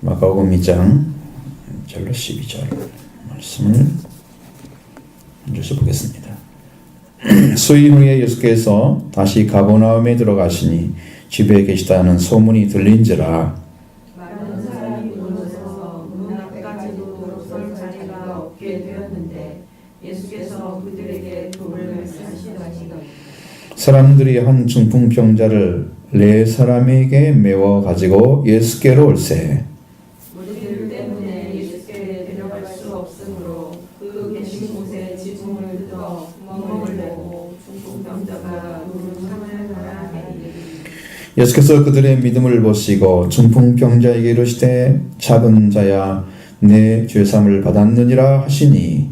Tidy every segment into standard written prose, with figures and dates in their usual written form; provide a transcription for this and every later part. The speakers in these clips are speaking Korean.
마가복음 2장 1절로 12절 말씀을 먼저 보겠습니다. 수일 후에 예수께서 다시 가버나움에 들어가시니 집에 계시다는 소문이 들린지라 많은 사람이 모여서 문 앞까지도 설 자리가 없게 되었는데 예수께서 그들에게 도를 말씀하시더니 사람들이 한 중풍병자를 4사람에게 메워 가지고 예수께로 올세 무리들 때문에 예수께 데려갈 수 없으므로 그 계신 곳에 지붕을 뜯어 구멍을 내고 중풍병자가 누운 상을 하라 하니 예수께서 그들의 믿음을 보시고 중풍병자에게 이르시되 작은 자야 내 죄사함을 받았느니라 하시니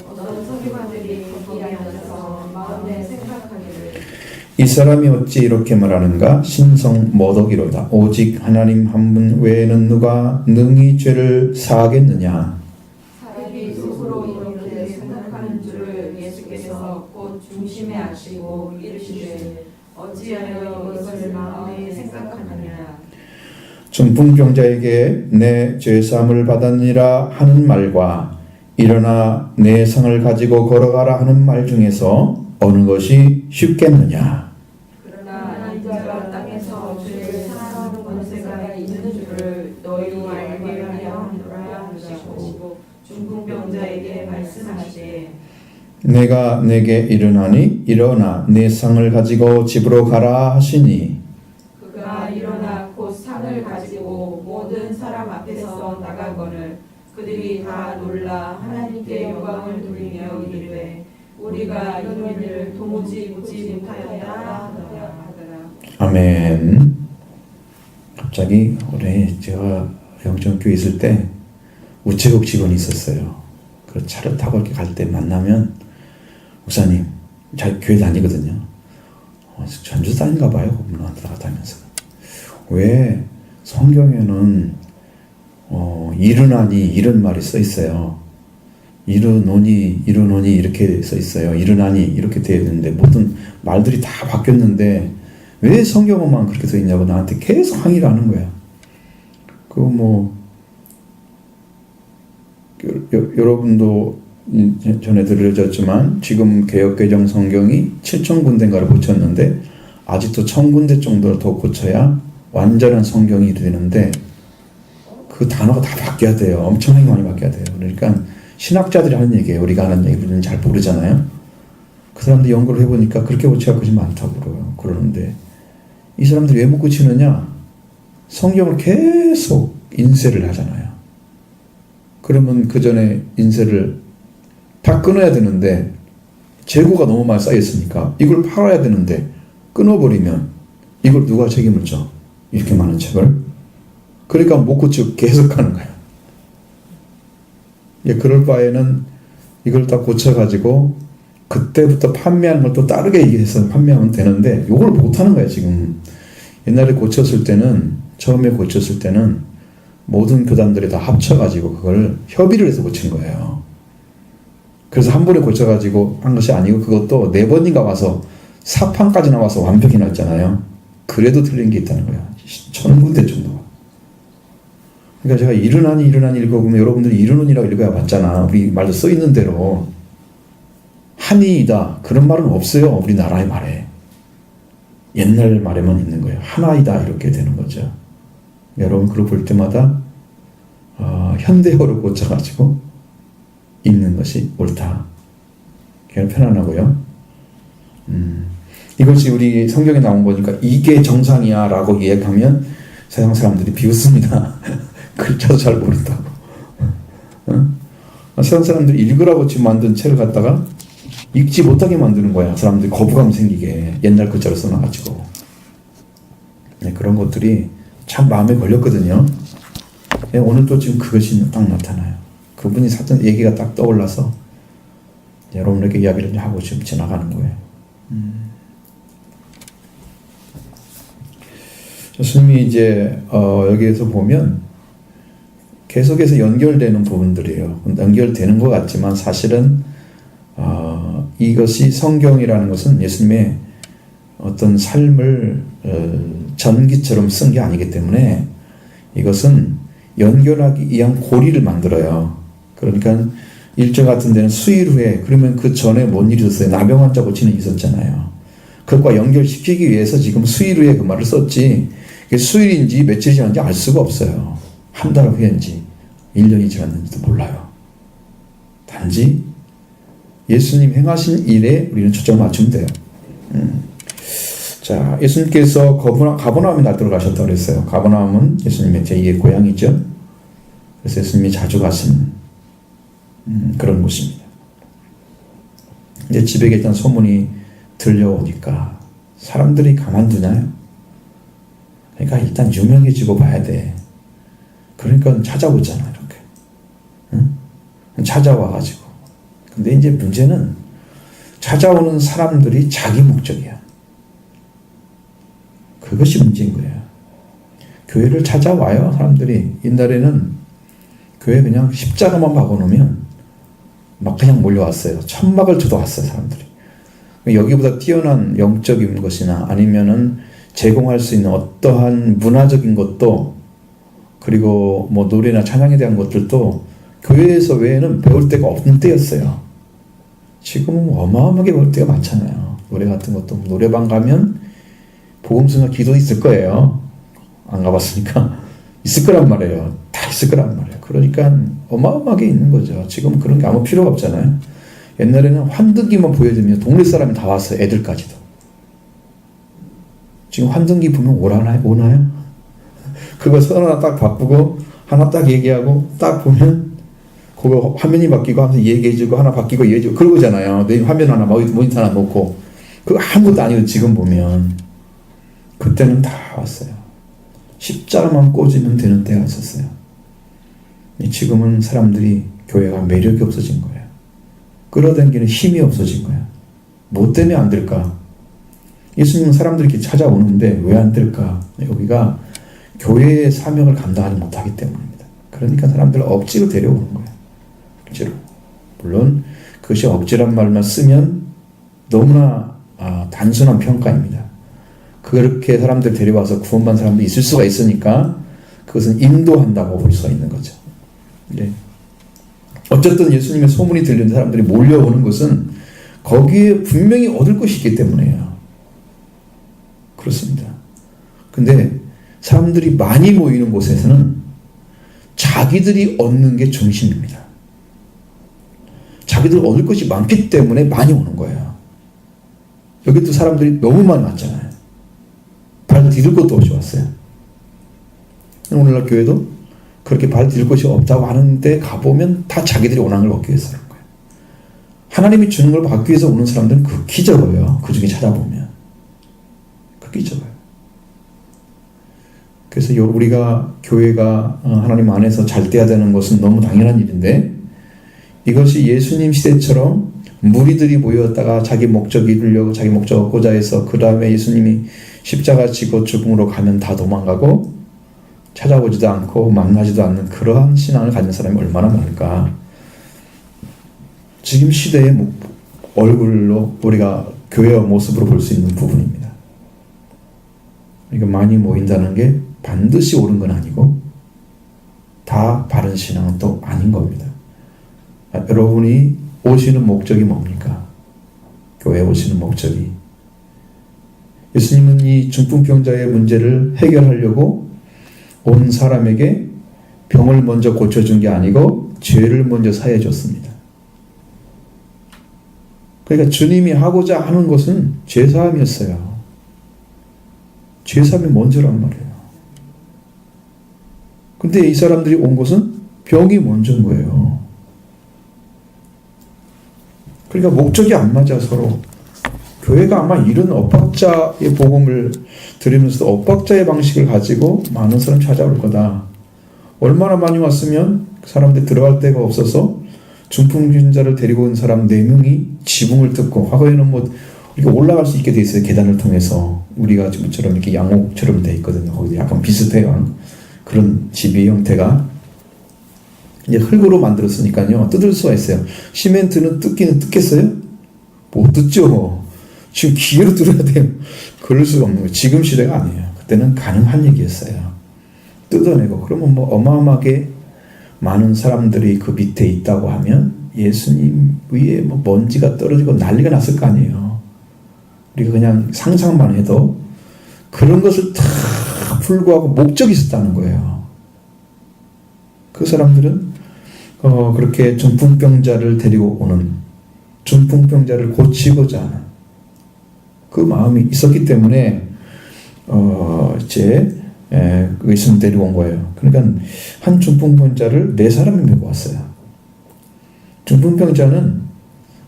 어떤 서기관들이 거기 앉아서 마음에 생각하기를 이 사람이 어찌 이렇게 말하는가? 신성 모독이로다. 오직 하나님 한 분 외에는 누가 능히 죄를 사하겠느냐? 사람이 스스로 이렇게 생각하는 줄을 예수께서 곧 중심에 아시고 이르시되 어찌하여 이것을 마음에 생각하느냐. 중풍병자에게 내 죄사함을 받았니라 하는 말과 일어나 내 상을 가지고 걸어가라 하는 말 중에서 어느 것이 쉽겠느냐? 그러나 인자가 땅에서 죄를 사하는 권세가 있는 줄을 너희도 알게 하려 함이라 하시고 중풍병자에게 말씀하시되 내가 내게 이르나니 일어나 내 상을 가지고 집으로 가라 하시니 그가 일어나 곧 상을 가지고 모든 사람 앞에서 나가거늘 그들이 다 놀라 하나님께 영광을 돌리며 이르되 우리가 이런 일을 도무지 보지 못하였다 하더라. 아멘. 갑자기 올해 제가 영천교회 있을 때 우체국 직원이 있었어요. 그 차를 타고 이렇게 갈 때 만나면 목사님, 잘 교회 다니거든요. 전주 다닌가 봐요. 문화하다가 다니면서. 왜 성경에는 이르나니 이런 말이 써 있어요. 이르노니 이렇게 써 있어요. 이르나니 이렇게 되어 있는데 모든 말들이 다 바뀌었는데 왜 성경어만 그렇게 써 있냐고 나한테 계속 항의를 하는 거야. 여러분도 전에 들려졌지만 지금 개역개정 성경이 7,000군데인가를 고쳤는데 아직도 1,000군데 정도를 더 고쳐야 완전한 성경이 되는데 그 단어가 다 바뀌어야 돼요. 엄청나게 많이 바뀌어야 돼요. 그러니까 신학자들이 하는 얘기예요. 우리가 하는 얘기 우리는 잘 모르잖아요. 그 사람들이 연구를 해보니까 그렇게 고쳐야 것이 많다고 그러는데 이 사람들이 왜 못 고치느냐? 성경을 계속 인쇄를 하잖아요. 그러면 그 전에 인쇄를 다 끊어야 되는데 재고가 너무 많이 쌓였으니까 이걸 팔아야 되는데 끊어버리면 이걸 누가 책임을 져? 이렇게 많은 책을. 그러니까 못 고치고 계속 하는 거야. 그럴 바에는 이걸 다 고쳐가지고 그때부터 판매하는 걸 또 다르게 얘기해서 판매하면 되는데 이걸 못하는 거야 지금. 옛날에 처음에 고쳤을 때는 모든 교단들이 다 합쳐가지고 그걸 협의를 해서 고친 거예요. 그래서 한 번에 고쳐가지고 한 것이 아니고 그것도 4번인가 와서 사판까지 나와서 완벽히 났잖아요. 그래도 틀린 게 있다는 거야. 1,000군데 정도. 그러니까 제가 이르나니 읽어보면 여러분들이 이르노니라고 읽어야 맞잖아. 우리 말도 써 있는 대로. 한이이다. 그런 말은 없어요. 우리나라의 말에. 옛날 말에만 있는 거예요. 하나이다. 이렇게 되는 거죠. 여러분 그걸 볼 때마다 현대어로 고쳐가지고 읽는 것이 옳다. 그냥 편안하고요. 이것이 우리 성경에 나온 거니까 이게 정상이야 라고 이야기하면 세상 사람들이 비웃습니다. 글자도 잘 모른다고. 세상 사람들이 읽으라고 지금 만든 책을 갖다가 읽지 못하게 만드는 거야. 사람들이 거부감 생기게 옛날 글자로 써놔가지고. 그런 것들이 참 마음에 걸렸거든요. 오늘 또 지금 그것이 딱 나타나요. 그분이 사전 얘기가 딱 떠올라서 여러분에게 이야기를 하고 지금 지나가는 거예요. 스님이 이제 여기에서 보면 계속해서 연결되는 부분들이에요. 연결되는 것 같지만 사실은 이것이 성경이라는 것은 예수님의 어떤 삶을 전기처럼 쓴 게 아니기 때문에 이것은 연결하기 위한 고리를 만들어요. 그러니까 일정 같은 데는 수일 후에, 그러면 그 전에 뭔 일이 있었어요? 나병 환자 고치는 일이 있었잖아요. 그것과 연결시키기 위해서 지금 수일 후에 그 말을 썼지, 그게 수일인지 며칠이 지났는지 알 수가 없어요. 한 달 후인지 1년이 지났는지도 몰라요. 단지 예수님 행하신 일에 우리는 초점을 맞추면 돼요. 자, 예수님께서 가버나움에 나들어 가셨다고 그랬어요. 가버나움은 예수님의 제2의 고향이죠. 그래서 예수님이 자주 가신 그런 곳입니다. 이제 집에 계시다는 소문이 들려오니까 사람들이 가만두나요? 그러니까 일단 유명해지고 봐야 돼. 그러니까 찾아오잖아, 이렇게. 응? 찾아와가지고. 근데 이제 문제는 찾아오는 사람들이 자기 목적이야. 그것이 문제인 거예요. 교회를 찾아와요, 사람들이. 옛날에는 교회 그냥 십자가만 박아놓으면 막 그냥 몰려왔어요. 천막을 쳐도 왔어요, 사람들이. 여기보다 뛰어난 영적인 것이나 아니면은 제공할 수 있는 어떠한 문화적인 것도, 그리고 뭐 노래나 찬양에 대한 것들도 교회에서 외에는 배울 데가 없는 때였어요. 지금은 어마어마하게 배울 데가 많잖아요. 노래 같은 것도 노래방 가면 복음성과 기도 있을 거예요. 안 가봤으니까 있을 거란 말이에요. 다 있을 거란 말이에요. 그러니까 어마어마하게 있는 거죠. 지금 그런 게 아무 필요가 없잖아요. 옛날에는 환등기만 보여주면 동네 사람이 다 왔어요. 애들까지도. 지금 환등기 보면 오나요? 그거 선 하나 딱 바꾸고 하나 딱 얘기하고 딱 보면 그거 화면이 바뀌고 하면서 얘기해주고 하나 바뀌고 얘기해주고 그러잖아요. 내 화면 하나 모니터 하나 놓고 그거 아무것도 아니고 지금 보면 그때는 다 왔어요. 십자가만 꽂으면 되는 때가 있었어요. 지금은 사람들이 교회가 매력이 없어진 거예요. 끌어당기는 힘이 없어진 거예요. 뭐 때문에 안 될까? 예수님은 사람들이 이렇게 찾아오는데 왜 안 될까? 여기가 교회의 사명을 감당하지 못하기 때문입니다. 그러니까 사람들을 억지로 데려오는 거예요. 억지로. 물론 그것이 억지란 말만 쓰면 너무나 단순한 평가입니다. 그렇게 사람들 데려와서 구원받은 사람도 있을 수가 있으니까 그것은 인도한다고 볼 수가 있는 거죠. 네. 어쨌든 예수님의 소문이 들리는 사람들이 몰려오는 것은 거기에 분명히 얻을 것이 있기 때문이에요. 그렇습니다. 근데 사람들이 많이 모이는 곳에서는 자기들이 얻는 게 중심입니다. 자기들 얻을 것이 많기 때문에 많이 오는 거예요. 여기도 사람들이 너무 많이 왔잖아요. 발 디딜 것도 없이 왔어요. 오늘날 교회도 그렇게 발 디딜 것이 없다고 하는데 가보면 다 자기들이 원하는 걸 얻기 위해서 그런 거예요. 하나님이 주는 걸 받기 위해서 오는 사람들은 극히 적어요. 그 중에 찾아보면. 극히 적어요. 그래서 우리가 교회가 하나님 안에서 잘 돼야 되는 것은 너무 당연한 일인데 이것이 예수님 시대처럼 무리들이 모였다가 자기 목적 이루려고 자기 목적 얻고자 해서 그 다음에 예수님이 십자가 지고 죽음으로 가면 다 도망가고 찾아보지도 않고 만나지도 않는 그러한 신앙을 가진 사람이 얼마나 많을까. 지금 시대의 얼굴로 우리가 교회의 모습으로 볼 수 있는 부분입니다. 그러니까 많이 모인다는 게 반드시 옳은 건 아니고 다 바른 신앙은 또 아닌 겁니다. 여러분이 오시는 목적이 뭡니까? 교회에 오시는 목적이. 예수님은 이 중풍병자의 문제를 해결하려고 온 사람에게 병을 먼저 고쳐준 게 아니고 죄를 먼저 사해 줬습니다. 그러니까 주님이 하고자 하는 것은 죄사함이었어요. 죄사함이 먼저란 말이에요. 근데 이 사람들이 온 것은 병이 먼저인 거예요. 그러니까 목적이 안 맞아 서로. 교회가 아마 이런 엇박자의 복음을 들으면서도 엇박자의 방식을 가지고 많은 사람 찾아올 거다. 얼마나 많이 왔으면 사람들 들어갈 데가 없어서 중풍진자를 데리고 온 사람 4명이 지붕을 뜯고, 과거에는 뭐 이렇게 올라갈 수 있게 돼 있어요. 계단을 통해서. 우리가 지금처럼 이렇게 양옥처럼 돼 있거든요. 거기도 약간 비슷해요. 그런 집의 형태가. 이제 흙으로 만들었으니까요. 뜯을 수가 있어요. 시멘트는 뜯기는 뜯겠어요? 못 뜯죠. 지금 기계로 뜯어야 돼요. 그럴 수가 없는 거예요. 지금 시대가 아니에요. 그때는 가능한 얘기였어요. 뜯어내고, 그러면 뭐 어마어마하게 많은 사람들이 그 밑에 있다고 하면 예수님 위에 뭐 먼지가 떨어지고 난리가 났을 거 아니에요. 우리가 그냥 상상만 해도 그런 것을 다 불구하고 목적이 있었다는 거예요. 그 사람들은 그렇게 중풍병자를 데리고 오는, 중풍병자를 고치고자 하는 그 마음이 있었기 때문에 이제 그 예수님 데리고 온 거예요. 그러니까 한 중풍병자를 4사람이 메고 왔어요. 중풍병자는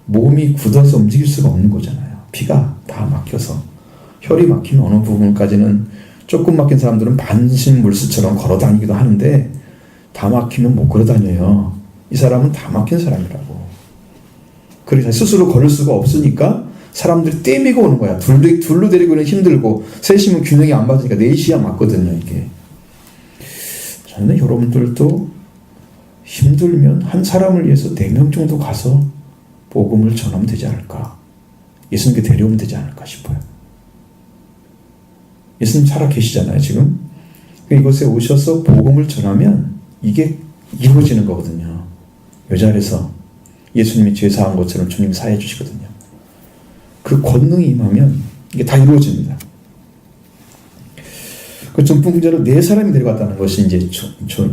몸이 굳어서 움직일 수가 없는 거잖아요. 피가 다 막혀서. 혈이 막히면 어느 부분까지는, 조금 막힌 사람들은 반신물수처럼 걸어 다니기도 하는데 다 막히면 못 걸어 다녀요. 이 사람은 다 막힌 사람이라고. 그래서 스스로 걸을 수가 없으니까 사람들이 떼미고 오는 거야. 둘로 데리고는 힘들고, 셋이면 균형이 안 맞으니까 넷이야 맞거든요, 이게. 저는 여러분들도 힘들면 한 사람을 위해서 4명 정도 가서 복음을 전하면 되지 않을까. 예수님께 데려오면 되지 않을까 싶어요. 예수님 살아 계시잖아요, 지금. 이곳에 오셔서 복음을 전하면 이게 이루어지는 거거든요. 이 자리에서 예수님이 죄 사한 것처럼 주님이 사해 주시거든요. 그 권능이 임하면 이게 다 이루어집니다. 그 중풍병자를 4사람이 데려갔다는 것이 이제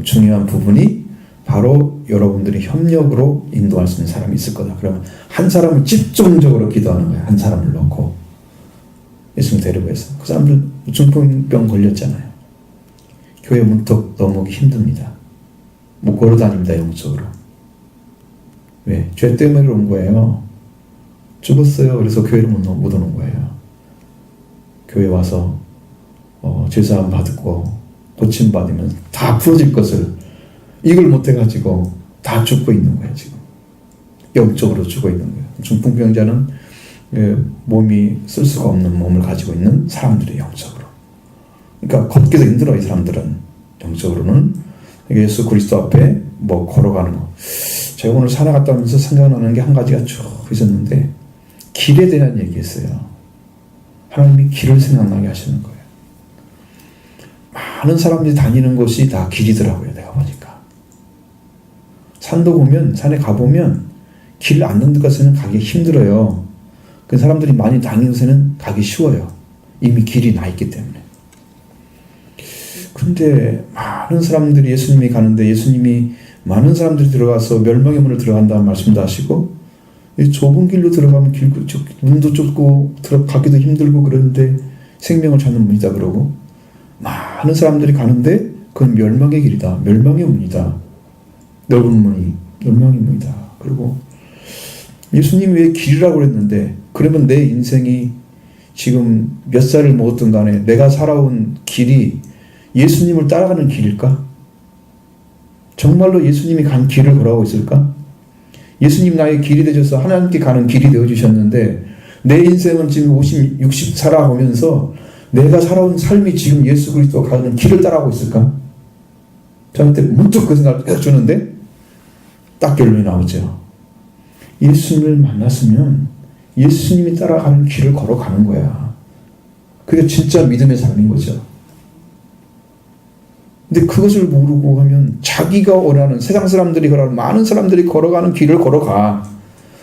중요한 부분이, 바로 여러분들이 협력으로 인도할 수 있는 사람이 있을 거다. 그러면 한 사람을 집중적으로 기도하는 거예요. 한 사람을 놓고 예수님 데리고 해서. 그 사람들 중풍병 걸렸잖아요. 교회 문턱 넘어오기 힘듭니다. 못 걸어 다닙니다, 영적으로. 왜? 죄 때문에 온 거예요. 죽었어요. 그래서 교회를 못 오는 거예요. 교회 와서 죄사함 받고 고침 받으면 다 풀어질 것을 이걸 못해가지고 다 죽고 있는 거예요, 지금. 영적으로 죽어 있는 거예요. 중풍병자는 몸이 쓸 수가 없는 몸을 가지고 있는 사람들이 영적으로. 그러니까 걷기도 힘들어, 이 사람들은. 영적으로는. 예수 그리스도 앞에 뭐 걸어가는 거. 제가 오늘 산에 갔다 오면서 생각나는 게 한 가지가 쭉 있었는데, 길에 대한 얘기였어요. 하나님이 길을 생각나게 하시는 거예요. 많은 사람들이 다니는 곳이 다 길이더라고요, 내가 보니까. 산도 보면, 산에 가보면 길 않는 데까지는 가기 힘들어요. 그 사람들이 많이 다니는 곳에는 가기 쉬워요. 이미 길이 나 있기 때문에. 근데 많은 사람들이 예수님이 가는데, 예수님이 많은 사람들이 들어가서 멸망의 문을 들어간다는 말씀도 하시고, 이 좁은 길로 들어가면 문도 좁고 들어가기도 힘들고 그러는데 생명을 찾는 문이다 그러고, 많은 사람들이 가는데 그건 멸망의 길이다, 멸망의 문이다, 넓은 문이 멸망의 문이다. 그리고 예수님이 왜 길이라고 그랬는데, 그러면 내 인생이 지금 몇 살을 먹었든 간에 내가 살아온 길이 예수님을 따라가는 길일까? 정말로 예수님이 간 길을 걸어가고 있을까? 예수님 나의 길이 되셔서 하나님께 가는 길이 되어주셨는데, 내 인생은 지금 50, 60 살아오면서 내가 살아온 삶이 지금 예수 그리스도가 가는 길을 따라가고 있을까? 저한테 문득 그 생각을 계속 주는데 딱 결론이 나오죠. 예수님을 만났으면 예수님이 따라가는 길을 걸어가는 거야. 그게 진짜 믿음의 삶인 거죠. 근데 그것을 모르고 하면 자기가 원하는, 세상 사람들이 걸어가는, 많은 사람들이 걸어가는 길을 걸어가.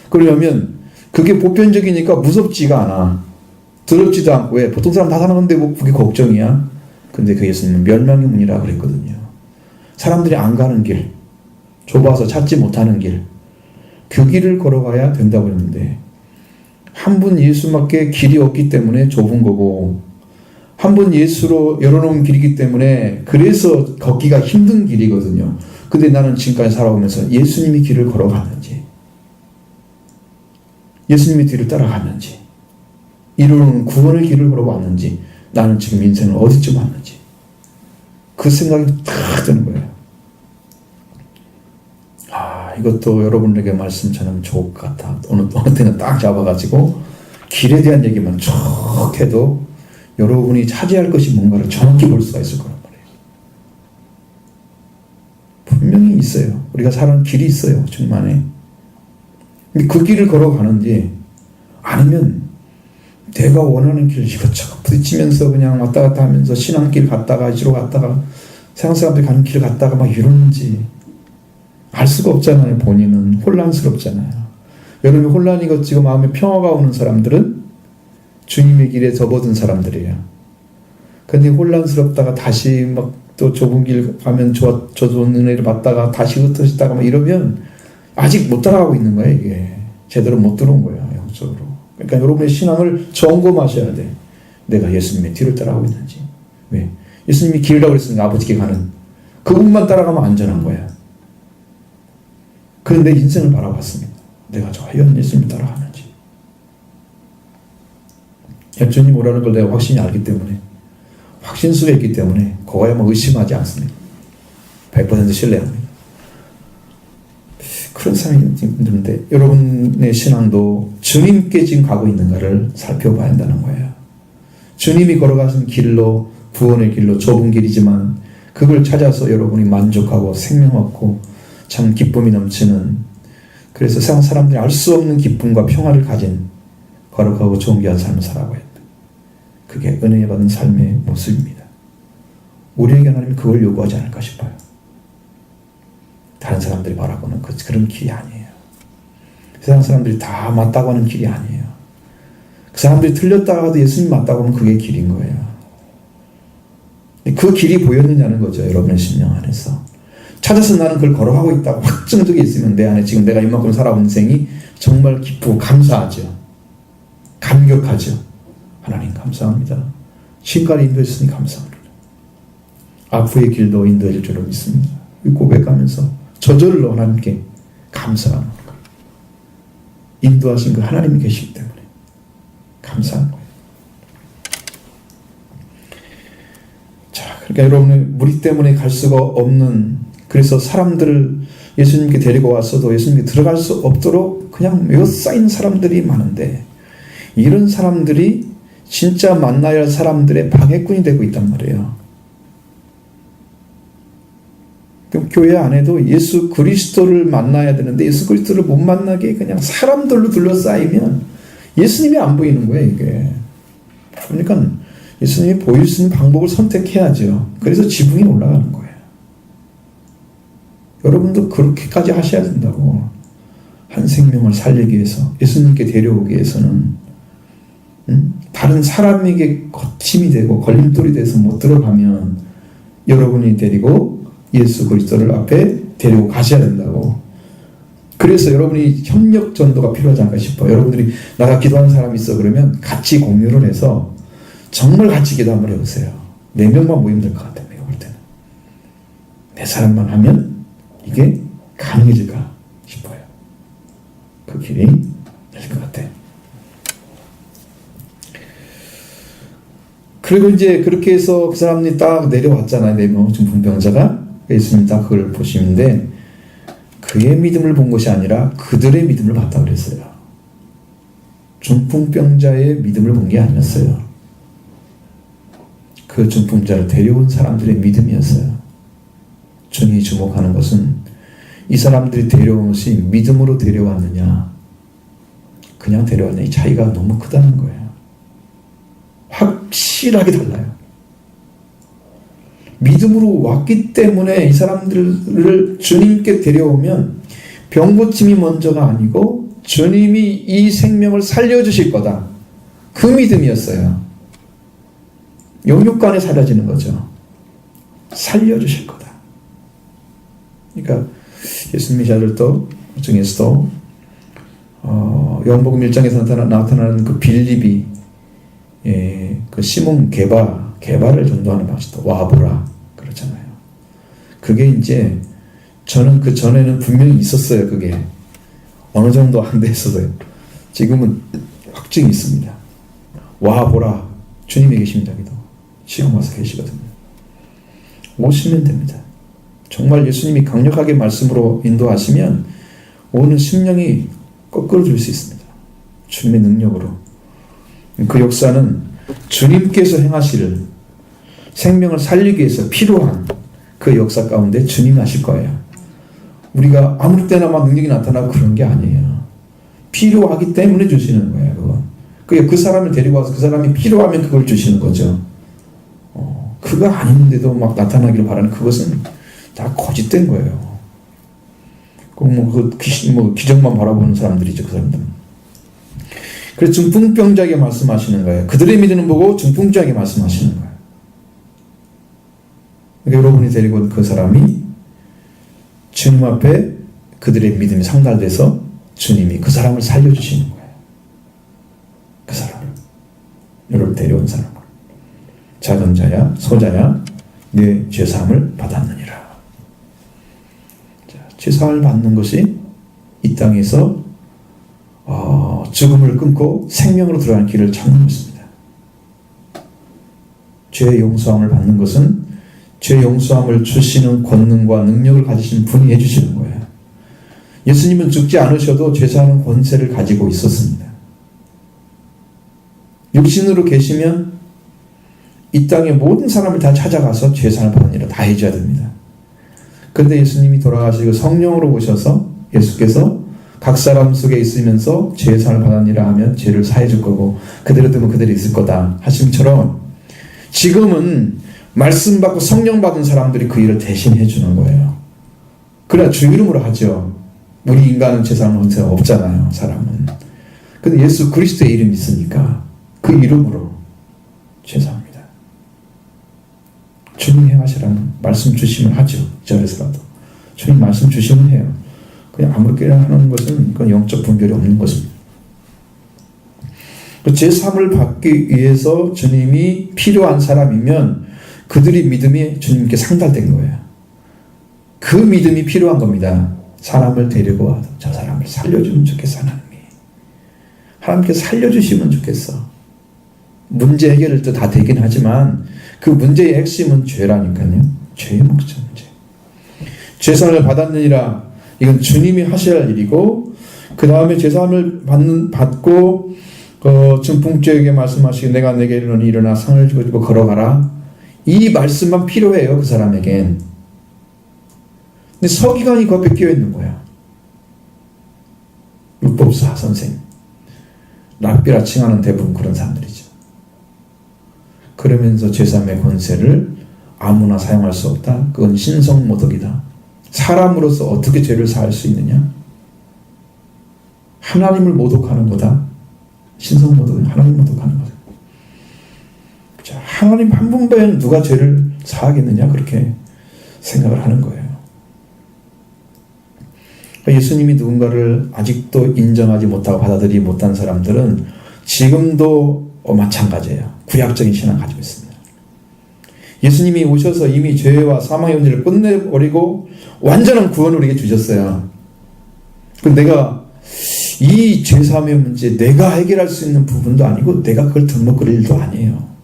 그러려면 그게 보편적이니까 무섭지가 않아. 더럽지도 않고. 왜? 보통 사람 다 사는데 뭐 그게 걱정이야? 근데 그 예수님은 멸망의 문이라 그랬거든요. 사람들이 안 가는 길, 좁아서 찾지 못하는 길, 그 길을 걸어가야 된다고 했는데, 한 분 예수밖에 길이 없기 때문에 좁은 거고, 한 번 예수로 열어놓은 길이기 때문에 그래서 걷기가 힘든 길이거든요. 근데 나는 지금까지 살아오면서 예수님이 길을 걸어갔는지, 예수님의 뒤를 따라갔는지, 이루는 구원의 길을 걸어왔는지, 나는 지금 인생을 어디쯤 왔는지, 그 생각이 탁 드는 거예요. 이것도 여러분에게 말씀 전하면 좋을 것 같아. 어느 때는 딱 잡아가지고 길에 대한 얘기만 쭉 해도 여러분이 차지할 것이 뭔가를 정확히 볼 수가 있을 거란 말이에요. 분명히 있어요. 우리가 사는 길이 있어요, 중만에. 근데 그 길을 걸어가는지, 아니면 내가 원하는 길 이것저것 부딪히면서 그냥 왔다 갔다 하면서 신앙길 갔다가 이리로 갔다가 세상 사람들이 가는 길을 갔다가 막 이러는지 알 수가 없잖아요. 본인은 혼란스럽잖아요. 여러분이 혼란이 걷지고 마음에 평화가 오는 사람들은 주님의 길에 접어든 사람들이에요. 근데 혼란스럽다가 다시 막 또 좁은 길 가면 저 좋은 은혜를 받다가 다시 흩어지다가 막 이러면 아직 못 따라가고 있는 거예요. 이게 제대로 못 들어온 거예요. 영적으로. 그러니까 여러분의 신앙을 점검하셔야 돼. 내가 예수님의 뒤를 따라가고 있는지. 왜? 예수님이 길이라고 그랬으니까 아버지께 가는 그분만 따라가면 안전한 거야. 그런데 내 인생을 바라봤습니다. 내가 과연 예수님을 따라가는지. 주님 오라는 걸 내가 확신히 알기 때문에, 확신 속에 있기 때문에 그거야 뭐 의심하지 않습니다. 100% 신뢰합니다. 그런 사람이 힘든데 여러분의 신앙도 주님께 지금 가고 있는가를 살펴봐야 한다는 거예요. 주님이 걸어가신 길로, 구원의 길로, 좁은 길이지만 그걸 찾아서 여러분이 만족하고 생명 얻고 참 기쁨이 넘치는, 그래서 세상 사람들이 알 수 없는 기쁨과 평화를 가진 거룩하고 존귀한 삶을 살아가야 돼. 그게 은혜 받은 삶의 모습입니다. 우리에게 하나님이 그걸 요구하지 않을까 싶어요. 다른 사람들이 바라보는 그런 길이 아니에요. 세상 사람들이 다 맞다고 하는 길이 아니에요. 그 사람들이 틀렸다고 해도 예수님 맞다고 하면 그게 길인 거예요. 그 길이 보였느냐는 거죠. 여러분의 심령 안에서. 찾아서 나는 그걸 걸어가고 있다고 확정적이 있으면 내 안에 지금 내가 이만큼 살아온 인생이 정말 기쁘고 감사하죠. 감격하죠. 하나님 감사합니다. 지금까지 인도해 주시니 감사합니다. 앞으로의 길도 인도해 줄 줄로 믿습니다. 고백하면서 저절로 하나님께 감사하는 거예요. 인도하신 그 하나님이 계시기 때문에 감사한 거예요. 자, 그러니까 여러분은 무리 때문에 갈 수가 없는, 그래서 사람들을 예수님께 데리고 왔어도 예수님께 들어갈 수 없도록 그냥 에워싸인 사람들이 많은데, 이런 사람들이 진짜 만나야 할 사람들의 방해꾼이 되고 있단 말이에요. 그럼 교회 안에도 예수 그리스도를 만나야 되는데 예수 그리스도를 못 만나게 그냥 사람들로 둘러싸이면 예수님이 안 보이는 거예요, 이게. 그러니까 예수님이 보일 수 있는 방법을 선택해야죠. 그래서 지붕이 올라가는 거예요. 여러분도 그렇게까지 하셔야 된다고. 한 생명을 살리기 위해서, 예수님께 데려오기 위해서는 다른 사람에게 거침이 되고 걸림돌이 돼서 못 들어가면 여러분이 데리고 예수 그리스도를 앞에 데리고 가셔야 된다고. 그래서 여러분이 협력 전도가 필요하지 않을까 싶어요. 여러분들이 나가 기도하는 사람이 있어 그러면 같이 공유를 해서 정말 같이 기도 한번 해보세요. 4명만 모이면 될 것 같아요. 내가 볼 때는 4사람만 하면 이게 가능해질까 싶어요. 그 길이 될 것 같아요. 그리고 이제 그렇게 해서 그 사람이 딱 내려왔잖아요. 4명 중풍병자가. 예수님 딱 그걸 보시는데 그의 믿음을 본 것이 아니라 그들의 믿음을 봤다 그랬어요. 중풍병자의 믿음을 본 게 아니었어요. 그 중풍자를 데려온 사람들의 믿음이었어요. 주님이 주목하는 것은 이 사람들이 데려온 것이 믿음으로 데려왔느냐 그냥 데려왔느냐, 이 차이가 너무 크다는 거예요. 확실하게 달라요. 믿음으로 왔기 때문에 이 사람들을 주님께 데려오면 병고침이 먼저가 아니고 주님이 이 생명을 살려주실 거다. 그 믿음이었어요. 영육간에 사라지는 거죠. 살려주실 거다. 그러니까 예수님의 자들도 중에서도 요한복음 1장에서 나타나는 그 빌립이 그 시몬 게바를 전도하는 방식도 와보라 그렇잖아요. 그게 이제 저는 그 전에는 분명히 있었어요. 그게 어느 정도 안 됐어요. 지금은 확증이 있습니다. 와보라, 주님이 계십니다. 기도 시험 와서 계시거든요. 오시면 됩니다. 정말 예수님이 강력하게 말씀으로 인도하시면 오는 심령이 거꾸로 줄 수 있습니다. 주님의 능력으로. 그 역사는 주님께서 행하실 생명을 살리기 위해서 필요한 그 역사 가운데 주님이 하실 거예요. 우리가 아무 때나 막 능력이 나타나고 그런 게 아니에요. 필요하기 때문에 주시는 거예요. 그건. 그 사람을 데리고 와서 그 사람이 필요하면 그걸 주시는 거죠. 그 그거 아닌데도 막 나타나기를 바라는 그것은 다 거짓된 거예요. 기적만 바라보는 사람들이죠, 그 사람들은. 그래서 중풍병자에게 말씀하시는 거예요. 그들의 믿음을 보고 중풍자에게 말씀하시는 거예요. 그러니까 여러분이 데리고 온 그 사람이 주님 앞에 그들의 믿음이 상달돼서 주님이 그 사람을 살려주시는 거예요. 그 사람을. 여러분 데려온 사람을. 작은 자야 소자야 내 죄사함을 받았느니라. 자, 죄사함을 받는 것이 이 땅에서 죽음을 끊고 생명으로 들어가는 길을 찾는 것입니다. 죄 용서함을 받는 것은 죄 용서함을 주시는 권능과 능력을 가지신 분이 해주시는 거예요. 예수님은 죽지 않으셔도 죄사하는 권세를 가지고 있었습니다. 육신으로 계시면 이 땅의 모든 사람을 다 찾아가서 죄사함을 받는 일을 다 해줘야 됩니다. 그런데 예수님이 돌아가시고 성령으로 오셔서 예수께서 각 사람 속에 있으면서 죄사함을 받았니라 하면 죄를 사해 줄 거고 그대로 두면 그대로 있을 거다 하심처럼 지금은 말씀 받고 성령 받은 사람들이 그 일을 대신 해주는 거예요. 그래야 주 이름으로 하죠. 우리 인간은 죄사함 권세가 없잖아요, 사람은. 근데 예수 그리스도의 이름이 있으니까 그 이름으로 죄사합니다. 주님 행하시라는 말씀 주시면 하죠. 절에서라도 주님 말씀 주시면 해요. 그냥 아무렇게나 하는 것은 그건 영적 분별이 없는 것입니다. 제3을 받기 위해서 주님이 필요한 사람이면 그들의 믿음이 주님께 상달된 거예요. 그 믿음이 필요한 겁니다. 사람을 데리고 와서 저 사람을 살려주면 좋겠어, 하나님이. 하나님께 살려주시면 좋겠어. 문제 해결을 또 다 되긴 하지만 그 문제의 핵심은 죄라니까요. 죄의 목적 문제. 죄사함을 받았느니라. 이건 주님이 하셔야 할 일이고 그 다음에 죄사함을 받고 중풍죄에게 말씀하시기 내가 내게 이르노니 일어나 상을 쥐고 걸어가라. 이 말씀만 필요해요, 그 사람에겐. 근데 서기관이 그 앞에 끼어 있는 거야. 율법사 선생, 랍비라 칭하는 대부분 그런 사람들이죠. 그러면서 죄사함의 권세를 아무나 사용할 수 없다. 그건 신성모독이다. 사람으로서 어떻게 죄를 사할 수 있느냐? 하나님을 모독하는 거다. 신성모독은 하나님 모독하는 거다. 자, 하나님 한 분 외에는 누가 죄를 사하겠느냐? 그렇게 생각을 하는 거예요. 예수님이 누군가를 아직도 인정하지 못하고 받아들이지 못한 사람들은 지금도 마찬가지예요. 구약적인 신앙을 가지고 있습니다. 예수님이 오셔서 이미 죄와 사망의 문제를 끝내버리고 완전한 구원을 우리에게 주셨어요. 그럼 내가 이 죄사함의 문제 내가 해결할 수 있는 부분도 아니고 내가 그걸 덤먹을 일도 아니에요.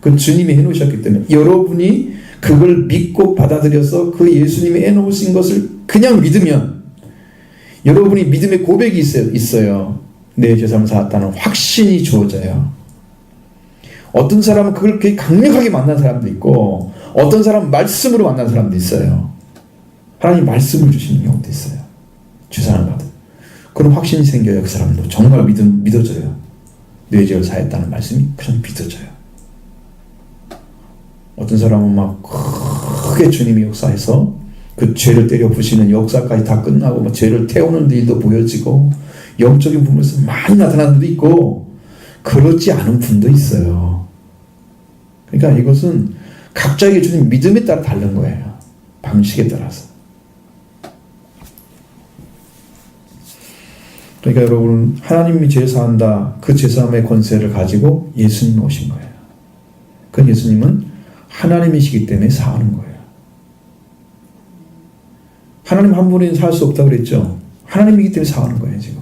그건 주님이 해놓으셨기 때문에 여러분이 그걸 믿고 받아들여서 그 예수님이 해놓으신 것을 그냥 믿으면 여러분이 믿음의 고백이 있어요. 내 죄사함을 사았다는 확신이 주어져요. 어떤 사람은 그걸 그렇게 강력하게 만난 사람도 있고 어떤 사람은 말씀으로 만난 사람도 있어요. 하나님 말씀을 주시는 경우도 있어요. 죄사함을 받은. 그런 확신이 생겨요. 그 사람도 정말 믿어져요. 내 죄를 사했다는 말씀이 그냥 믿어져요. 어떤 사람은 막 크게 주님이 역사해서 그 죄를 때려 부시는 역사까지 다 끝나고 막 죄를 태우는 일도 보여지고 영적인 부분에서 많이 나타나는 분도 있고 그렇지 않은 분도 있어요. 그러니까 이것은 각자에게 주는 믿음에 따라 다른 거예요. 방식에 따라서. 그러니까 여러분 하나님이 죄 사한다. 그 죄사함의 권세를 가지고 예수님이 오신 거예요. 그 예수님은 하나님이시기 때문에 사하는 거예요. 하나님 한 분이 살 수 없다고 그랬죠. 하나님이기 때문에 사하는 거예요. 지금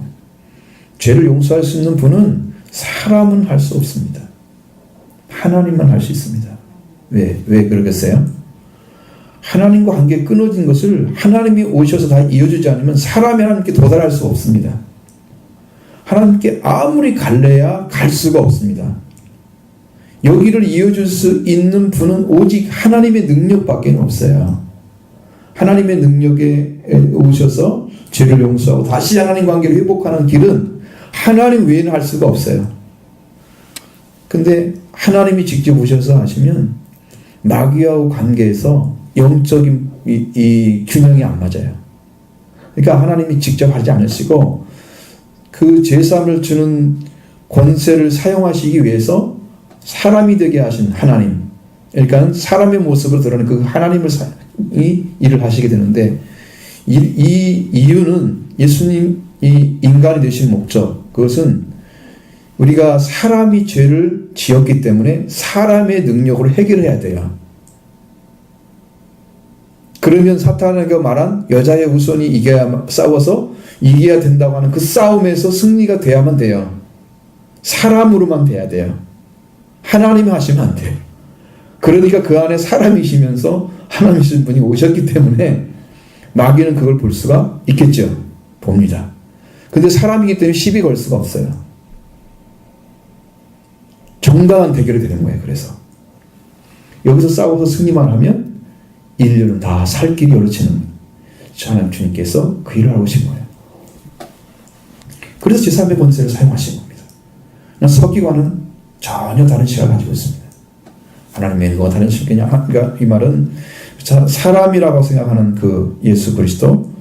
죄를 용서할 수 있는 분은 사람은 할 수 없습니다. 하나님만 할 수 있습니다. 왜 그러겠어요? 하나님과 관계 끊어진 것을 하나님이 오셔서 다 이어주지 않으면 사람이 하나님께 도달할 수 없습니다. 하나님께 아무리 갈래야 갈 수가 없습니다. 여기를 이어줄 수 있는 분은 오직 하나님의 능력밖에 없어요. 하나님의 능력에 오셔서 죄를 용서하고 다시 하나님 관계를 회복하는 길은 하나님 외에는 할 수가 없어요. 근데 하나님이 직접 오셔서 하시면 마귀하고 관계에서 영적인 이 균형이 안 맞아요. 그러니까 하나님이 직접 하지 않으시고 그 제사함을 주는 권세를 사용하시기 위해서 사람이 되게 하신 하나님, 그러니까 사람의 모습으로 드러낸 그 하나님을 일을 하시게 되는데, 이 이유는 예수님이 인간이 되신 목적, 그것은 우리가 사람이 죄를 지었기 때문에 사람의 능력으로 해결해야 돼요. 그러면 사탄에게 말한 여자의 후손이 싸워서 이겨야 된다고 하는 그 싸움에서 승리가 돼야만 돼요. 사람으로만 돼야 돼요. 하나님이 하시면 안 돼요. 그러니까 그 안에 사람이시면서 하나님이신 분이 오셨기 때문에 마귀는 그걸 볼 수가 있겠죠. 봅니다. 근데 사람이기 때문에 시비 걸 수가 없어요. 정당한 대결이 되는 거예요. 그래서 여기서 싸워서 승리만 하면 인류는 다 살 길이 열어지는 하나님 주님께서 그 일을 하고 계신 거예요. 그래서 제3의 권세를 사용하신 겁니다. 서기관은 전혀 다른 시각을 가지고 있습니다. 하나님의 누가 다른 시각이냐? 그러니까 이 말은 사람이라고 생각하는 그 예수 그리스도,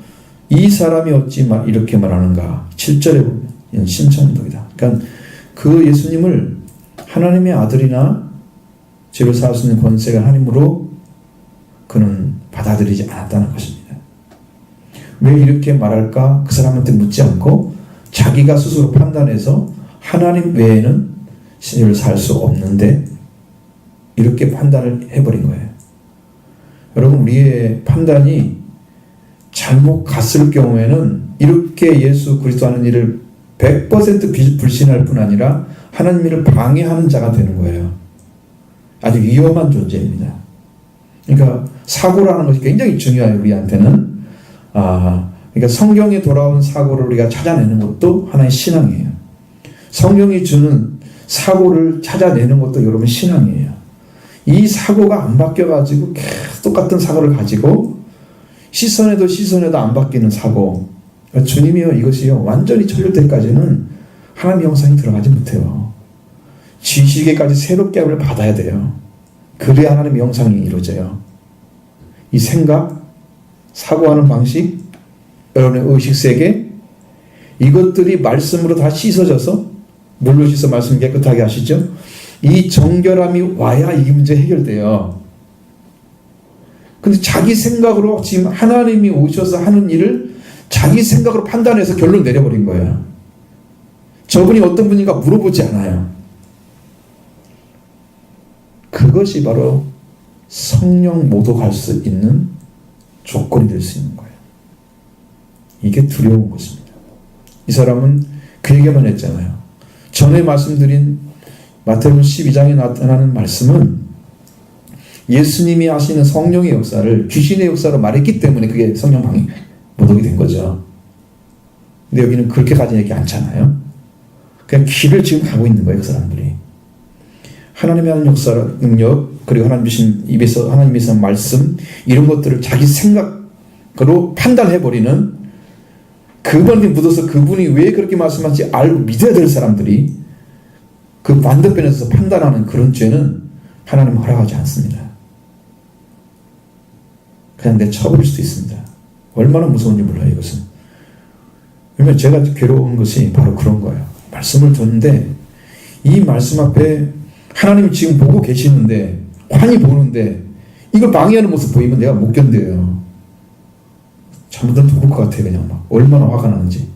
이 사람이 어찌 이렇게 말하는가? 7절에 보면 신천도이다. 그러니까 그 예수님을 하나님의 아들이나 죄를 사할 수 있는 권세가 하나님으로 그는 받아들이지 않았다는 것입니다. 왜 이렇게 말할까? 그 사람한테 묻지 않고 자기가 스스로 판단해서 하나님 외에는 신을 살 수 없는데 이렇게 판단을 해버린 거예요. 여러분, 우리의 판단이 잘못 갔을 경우에는 이렇게 예수 그리스도 하는 일을 100% 불신할 뿐 아니라 하나님 일을 방해하는 자가 되는 거예요. 아주 위험한 존재입니다. 그러니까 사고라는 것이 굉장히 중요해요. 우리한테는. 그러니까 성경에 돌아온 사고를 우리가 찾아내는 것도 하나의 신앙이에요. 성경이 주는 사고를 찾아내는 것도 여러분 신앙이에요. 이 사고가 안 바뀌어가지고 계속 똑같은 사고를 가지고 시선에도 안 바뀌는 사고. 그러니까 주님이요, 이것이요, 완전히 철료될 때까지는 하나님의 영상이 들어가지 못해요. 지식에까지 새롭게 함을 받아야 돼요. 그래야 하나님의 영상이 이루어져요. 이 생각, 사고하는 방식, 여러분의 의식세계, 이것들이 말씀으로 다 씻어져서, 물로 씻어 말씀 깨끗하게 하시죠. 이 정결함이 와야 이 문제 해결돼요. 근데 자기 생각으로 지금 하나님이 오셔서 하는 일을 자기 생각으로 판단해서 결론 내려버린 거예요. 저분이 어떤 분인가 물어보지 않아요. 그것이 바로 성령 모독할 수 있는 조건이 될 수 있는 거예요. 이게 두려운 것입니다. 이 사람은 그 얘기만 했잖아요. 전에 말씀드린 마태복음 12장에 나타나는 말씀은 예수님이 하시는 성령의 역사를 귀신의 역사로 말했기 때문에 그게 성령 방해 모독이 된 거죠. 근데 여기는 그렇게까지 얘기 않잖아요. 그냥 길을 지금 가고 있는 거예요. 그 사람들이. 하나님의 하는 역사, 능력, 그리고 하나님 입에서 말씀, 이런 것들을 자기 생각으로 판단해버리는, 그분이 묻어서 그분이 왜 그렇게 말씀하는지 알고 믿어야 될 사람들이 그 반대편에서 판단하는 그런 죄는 하나님은 허락하지 않습니다. 그냥 내쳐버릴 수도 있습니다. 얼마나 무서운지 몰라요, 이것은. 왜냐면 제가 괴로운 것이 바로 그런 거예요. 말씀을 듣는데 이 말씀 앞에 하나님이 지금 보고 계시는데, 환히 보는데 이걸 방해하는 모습 보이면 내가 못 견뎌요. 잘못하면 죽을 것 같아요. 그냥 막 얼마나 화가 나는지.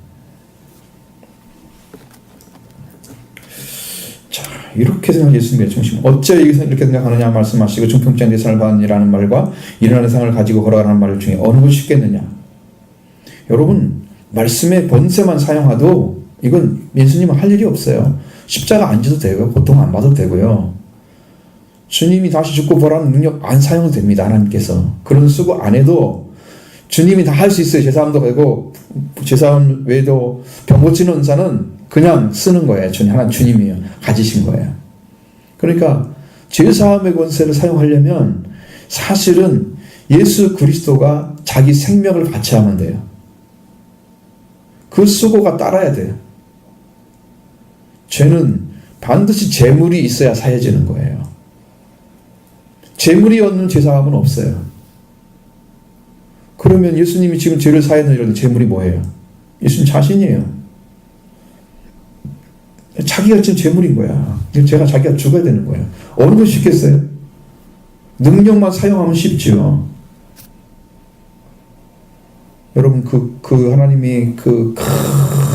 자, 이렇게 생각 예수님의 중심. 어째 이렇게 생각하느냐 말씀하시고 중풍장 대상을 받으니라는 말과 일어나는 상을 가지고 걸어가라는 말 중에 어느 것이 쉽겠느냐. 여러분, 말씀의 번세만 사용하도 이건 예수님은 할 일이 없어요. 십자가 안 지도 되고요. 고통 안 받아도 되고요. 주님이 다시 죽고 부활하는 능력 안 사용도 됩니다. 하나님께서. 그런 수고 안 해도 주님이 다 할 수 있어요. 제사함도 되고 제사함 외에도 병 고치는 은사는 그냥 쓰는 거예요. 하나님 주님이 가지신 거예요. 그러니까 제사함의 권세를 사용하려면 사실은 예수 그리스도가 자기 생명을 바치하면 돼요. 그 수고가 따라야 돼요. 죄는 반드시 재물이 있어야 사해지는 거예요. 재물이 없는 제사함은 없어요. 그러면 예수님이 지금 죄를 사해 드리는 재물이 뭐예요? 예수님 자신이에요. 자기가 지금 재물인 거야. 자기가 죽어야 되는 거예요. 어느 것이 쉽겠어요? 능력만 사용하면 쉽죠. 여러분 하나님이 그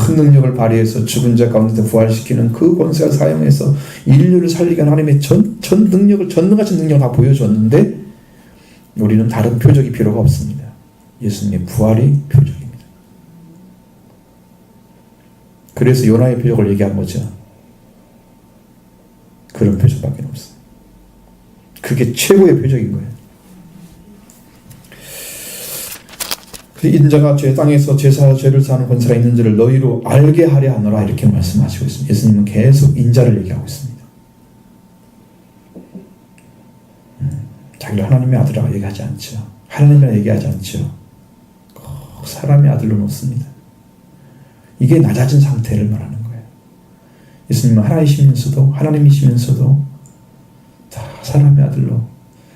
큰 능력을 발휘해서 죽은 자 가운데 부활시키는 그 권세를 사용해서 인류를 살리게 하나님의 전능하신 능력을 다 보여줬는데 우리는 다른 표적이 필요가 없습니다. 예수님의 부활이 표적입니다. 그래서 요나의 표적을 얘기한 거죠. 그런 표적밖에 없어요. 그게 최고의 표적인 거예요. 인자가 땅에서 죄를 사는 권세가 있는 줄을 너희로 알게 하려 하노라 이렇게 말씀하시고 있습니다. 예수님은 계속 인자를 얘기하고 있습니다. 자기를 하나님의 아들이라고 얘기하지 않죠. 하나님이라고 얘기하지 않죠. 꼭 사람의 아들로 놓습니다. 이게 낮아진 상태를 말하는 거예요. 예수님은 하나님이시면서도 다 사람의 아들로.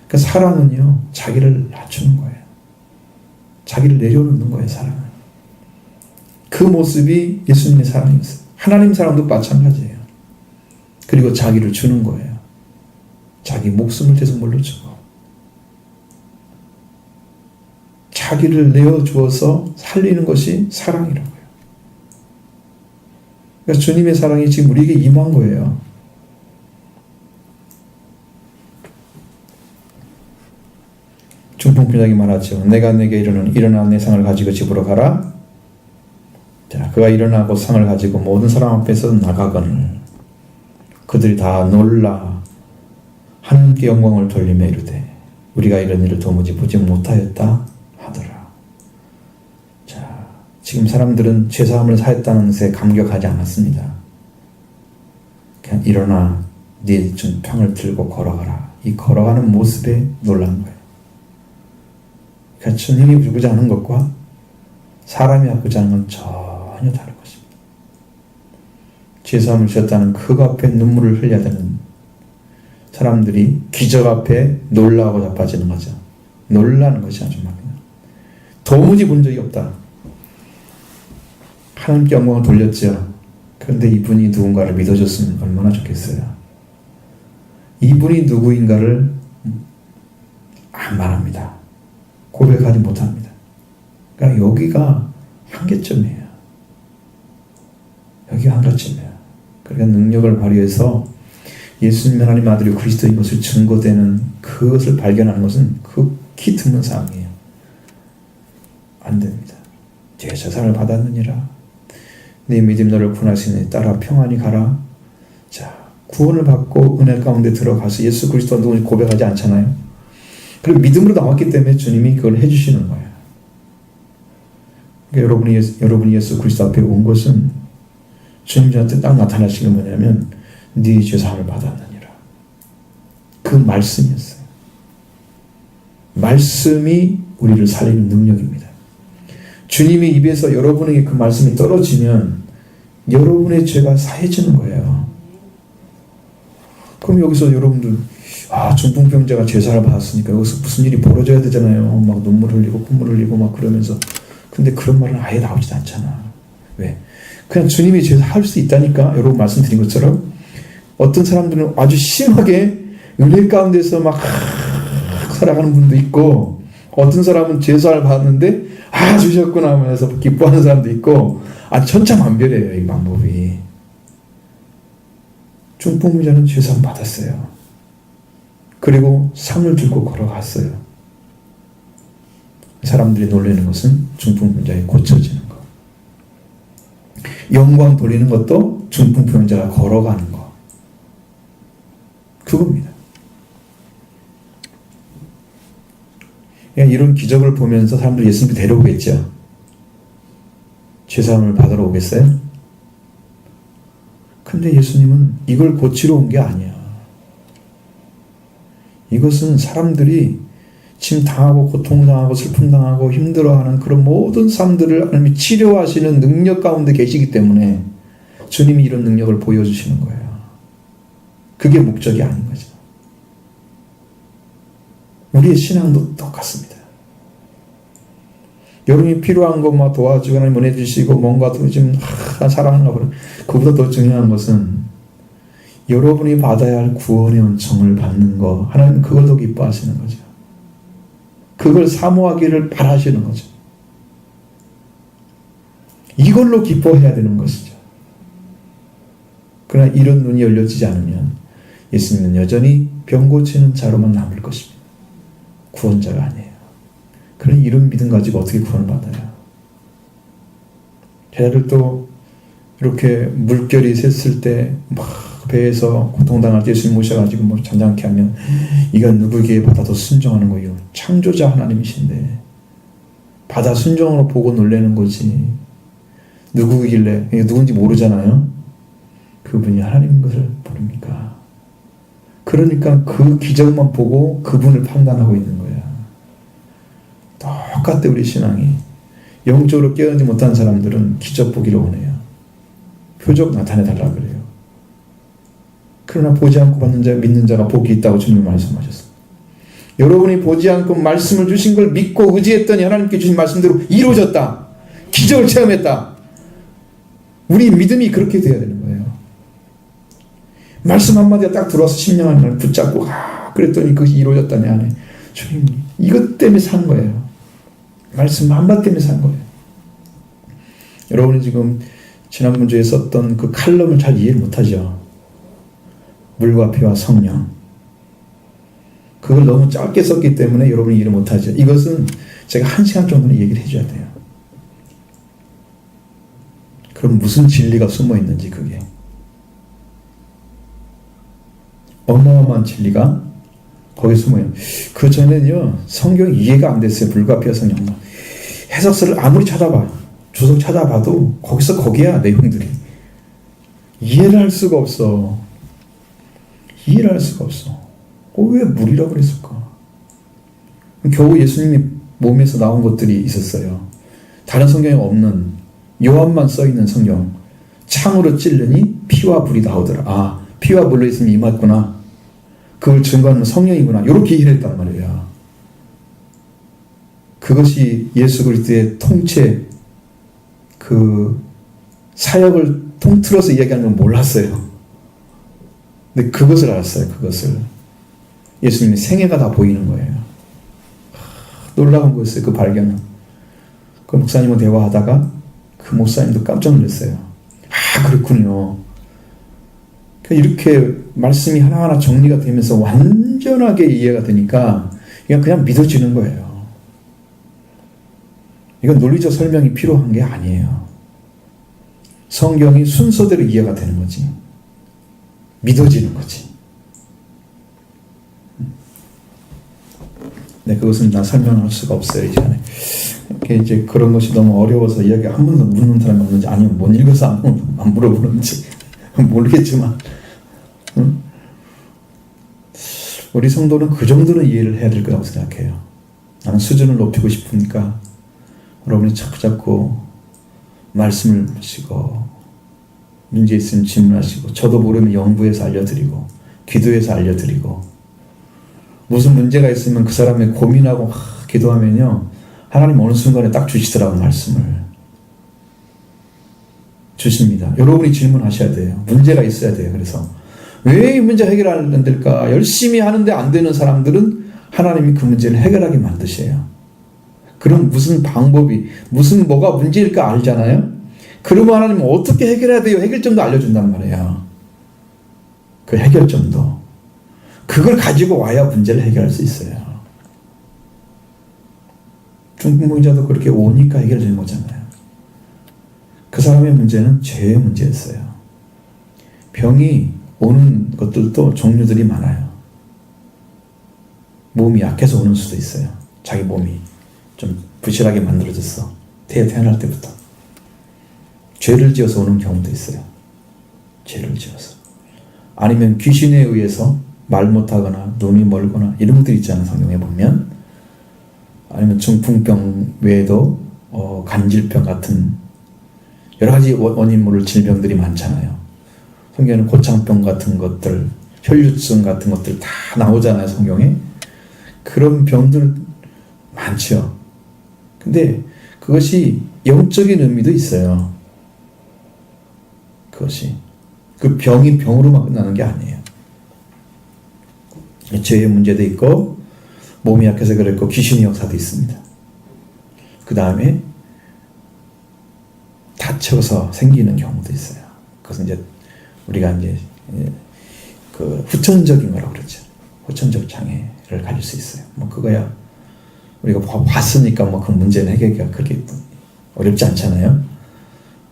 그러니까 사랑은요, 자기를 낮추는 거예요. 자기를 내려놓는 거예요, 사랑은. 그 모습이 예수님의 사랑이었어요. 하나님 사랑도 마찬가지예요. 그리고 자기를 주는 거예요. 자기 목숨을 대성물로 주고. 자기를 내어주어서 살리는 것이 사랑이라고요. 그러니까 주님의 사랑이 지금 우리에게 임한 거예요. 중풍편장이 말하죠. 내가 내게 이르는 일어나 내 상을 가지고 집으로 가라. 자, 그가 일어나고 상을 가지고 모든 사람 앞에서 나가거늘 그들이 다 놀라 하나님께 영광을 돌리며 이르되 우리가 이런 일을 도무지 보지 못하였다 하더라. 자, 지금 사람들은 죄사함을 사했다는 것에 감격하지 않았습니다. 그냥 일어나 네 평을 들고 걸어가라. 이 걸어가는 모습에 놀란 거예요. 그러니까 주님이 부르고자 하는 것과 사람이 하고자 하는 건 전혀 다른 것입니다. 죄사함을 주셨다는 그거 앞에 눈물을 흘려야 되는 사람들이 기적 앞에 놀라고 자빠지는 거죠. 놀라는 것이 아주 막 도무지 본 적이 없다. 하나님께 영광을 돌렸죠. 그런데 이분이 누군가를 믿어줬으면 얼마나 좋겠어요. 이분이 누구인가를 안 말합니다. 고백하지 못합니다. 그러니까 여기가 한계점이에요. 여기가 한계점이에요. 그러니까 능력을 발휘해서 예수님 하나님 아들이 그리스도인 것을 증거되는 그것을 발견하는 것은 극히 드문 사항이에요. 안 됩니다. 제사상을 받았느니라. 네 믿음 너를 구원하시니 따라 평안히 가라. 자, 구원을 받고 은혜 가운데 들어가서 예수 그리스도가 누군지 고백하지 않잖아요. 그리고 믿음으로 나왔기 때문에 주님이 그걸 해주시는 거예요. 그러니까 여러분이 예수 그리스도 앞에 온 것은 주님 저한테 딱 나타나신 게 뭐냐면 네 죄사함을 받았느니라. 그 말씀이었어요. 말씀이 우리를 살리는 능력입니다. 주님의 입에서 여러분에게 그 말씀이 떨어지면 여러분의 죄가 사해지는 거예요. 그럼 여기서 여러분들 중풍병자가 제사를 받았으니까 여기서 무슨 일이 벌어져야 되잖아요. 막 눈물 흘리고 콧물 흘리고 막 그러면서. 근데 그런 말은 아예 나오지도 않잖아. 왜? 그냥 주님이 제사할 수 있다니까. 여러분 말씀드린 것처럼 어떤 사람들은 아주 심하게 은혜 가운데서 막 살아가는 분도 있고, 어떤 사람은 제사를 받았는데 주셨구나 하면서 기뻐하는 사람도 있고, 천차만별이에요, 이 방법이. 중풍병자는 제사를 받았어요. 그리고 상을 들고 걸어갔어요. 사람들이 놀라는 것은 중풍병자에 고쳐지는 것. 영광 돌리는 것도 중풍병자가 걸어가는 것. 그겁니다. 이런 기적을 보면서 사람들이 예수님께 데려오겠죠. 죄사함을 받으러 오겠어요? 근데 예수님은 이걸 고치러 온 게 아니야. 이것은 사람들이 지금 당하고 고통당하고 슬픔당하고 힘들어하는 그런 모든 사람들을 하나님이 치료하시는 능력 가운데 계시기 때문에 주님이 이런 능력을 보여주시는 거예요. 그게 목적이 아닌 거죠. 우리의 신앙도 똑같습니다. 여러분이 필요한 것만 도와주거나 보내주시고 뭔가 좀 사랑하나 보다. 그보다 더 중요한 것은 여러분이 받아야 할 구원의 은총을 받는 거. 하나님 그걸 더 기뻐하시는 거죠. 그걸 사모하기를 바라시는 거죠. 이걸로 기뻐해야 되는 것이죠. 그러나 이런 눈이 열려지지 않으면 예수님은 여전히 병 고치는 자로만 남을 것입니다. 구원자가 아니에요. 그런 이런 믿음 가지고 어떻게 구원을 받아요? 제자들도 이렇게 물결이 샜을 때 막 배에서 고통당할 때 예수님 모셔가지고 뭐 잔잔케 하면 이가 누구에게 받아도 순종하는 거예요. 창조자 하나님이신데 받아 순종으로 보고 놀라는 거지. 누구길래 누군지 모르잖아요. 그분이 하나님인 것을 모릅니까? 그러니까 그 기적만 보고 그분을 판단하고 있는 거야. 똑같대 우리 신앙이. 영적으로 깨어나지 못한 사람들은 기적 보기를 원해요. 표적 나타내달라 그래요. 그러나 보지 않고 받는 자, 믿는 자가 복이 있다고 주님 말씀하셨습니다. 여러분이 보지 않고 말씀을 주신 걸 믿고 의지했더니 하나님께 주신 말씀대로 이루어졌다. 기적을 체험했다. 우리 믿음이 그렇게 돼야 되는 거예요. 말씀 한마디가 딱 들어와서 심령한 날 붙잡고 그랬더니 그것이 이루어졌다 내 안에. 주님 이것 때문에 산 거예요. 말씀 한마디 때문에 산 거예요. 여러분이 지금 지난번 주에 썼던 그 칼럼을 잘 이해를 못하죠. 물과 피와 성령. 그걸 너무 짧게 썼기 때문에 여러분이 이해를 못하죠. 이것은 제가 1시간 정도는 얘기를 해줘야 돼요. 그럼 무슨 진리가 숨어 있는지 그게. 어마어마한 진리가 거기 숨어요. 그 전에는요 성경이 이해가 안 됐어요. 물과 피와 성령. 해석서를 아무리 찾아봐, 주석 찾아봐도 거기서 거기야 내용들이. 이해를 할 수가 없어. 이해를 할 수가 없어. 왜 물이라고 그랬을까? 겨우 예수님이 몸에서 나온 것들이 있었어요. 다른 성경에 없는 요한만 써있는 성경. 창으로 찌르니 피와 불이 나오더라. 아, 피와 불로 있으면 임했구나. 그걸 증거하는 성령이구나. 이렇게 이해를 했단 말이에요. 그것이 예수 그리스도의 통째 그 사역을 통틀어서 이야기하는 건 몰랐어요. 근데 그것을 알았어요. 그것을. 예수님의 생애가 다 보이는 거예요. 놀라운 거였어요. 그 발견은. 그 목사님과 대화하다가 그 목사님도 깜짝 놀랐어요. 아, 그렇군요. 이렇게 말씀이 하나하나 정리가 되면서 완전하게 이해가 되니까 그냥 믿어지는 거예요. 이건 논리적 설명이 필요한 게 아니에요. 성경이 순서대로 이해가 되는 거지. 믿어지는 거지. 네, 그것은 나 설명할 수가 없어요, 이 시간에. 이제 그런 것이 너무 어려워서 이야기 한 번도 묻는 사람이 없는지, 아니면 못 읽어서 안 물어보는지 모르겠지만, 응? 우리 성도는 그 정도는 이해를 해야 될 거라고 생각해요. 나는 수준을 높이고 싶으니까 여러분이 자꾸 말씀을 보시고 문제 있으면 질문하시고, 저도 모르면 영부에서 알려드리고 기도해서 알려드리고, 무슨 문제가 있으면 그 사람의 고민하고 기도하면요 하나님 어느 순간에 딱 주시더라고. 말씀을 주십니다. 여러분이 질문하셔야 돼요. 문제가 있어야 돼요. 그래서 왜 이 문제 해결 안 될까? 열심히 하는데 안 되는 사람들은 하나님이 그 문제를 해결하게 만드셔요. 그럼 무슨 방법이, 무슨 뭐가 문제일까 알잖아요. 그러면 하나님은 어떻게 해결해야 돼요? 해결점도 알려준단 말이에요. 그 해결점도. 그걸 가지고 와야 문제를 해결할 수 있어요. 중풍병자도 그렇게 오니까 해결되는 거잖아요. 그 사람의 문제는 죄의 문제였어요. 병이 오는 것들도 종류들이 많아요. 몸이 약해서 오는 수도 있어요. 자기 몸이 좀 부실하게 만들어졌어. 태어날 때부터. 죄를 지어서 오는 경우도 있어요. 죄를 지어서. 아니면 귀신에 의해서 말 못하거나 눈이 멀거나 이런 것들이 있잖아요. 성경에 보면. 아니면 중풍병 외에도 간질병 같은 여러 가지 원인 모를 질병들이 많잖아요. 성경에는 고창병 같은 것들, 혈류증 같은 것들 다 나오잖아요. 성경에. 그런 병들 많죠. 근데 그것이 영적인 의미도 있어요. 그것이 그 병이 병으로만 끝나는 게 아니에요. 죄의 문제도 있고 몸이 약해서 그랬고 귀신의 역사도 있습니다. 그 다음에 다쳐서 생기는 경우도 있어요. 그것은 이제 우리가 이제 그 후천적인 거라고 그러죠. 후천적 장애를 가질 수 있어요. 뭐 그거야 우리가 봤으니까 뭐 그 문제는 해결하기가 그렇게 어렵지 않잖아요.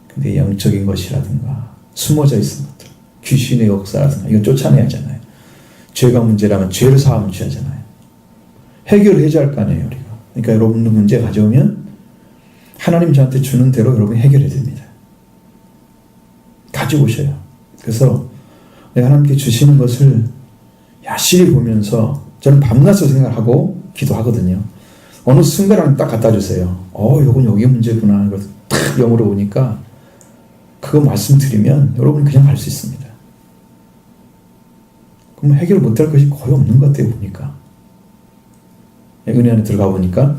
근데 영적인 것이라든가 숨어져 있는 것들, 귀신의 역사라든가 이건 쫓아내야 하잖아요. 죄가 문제라면 죄를 사하면 죄잖아요. 해결을 해줘야 할 거 아니에요, 우리가. 그러니까 여러분도 문제 가져오면 하나님 저한테 주는 대로 여러분이 해결해야 됩니다. 가지고 오셔요. 그래서 하나님께 주시는 것을 야실히 보면서 저는 밤낮으로 생각하고 기도하거든요. 어느 순간 하나님 딱 갖다 주세요. 이건 여기 문제구나. 이걸 딱 영으로 오니까 그거 말씀드리면 여러분이 그냥 갈 수 있습니다. 그럼 해결 못할 것이 거의 없는 것 같아요, 보니까. 은혜 안에 들어가 보니까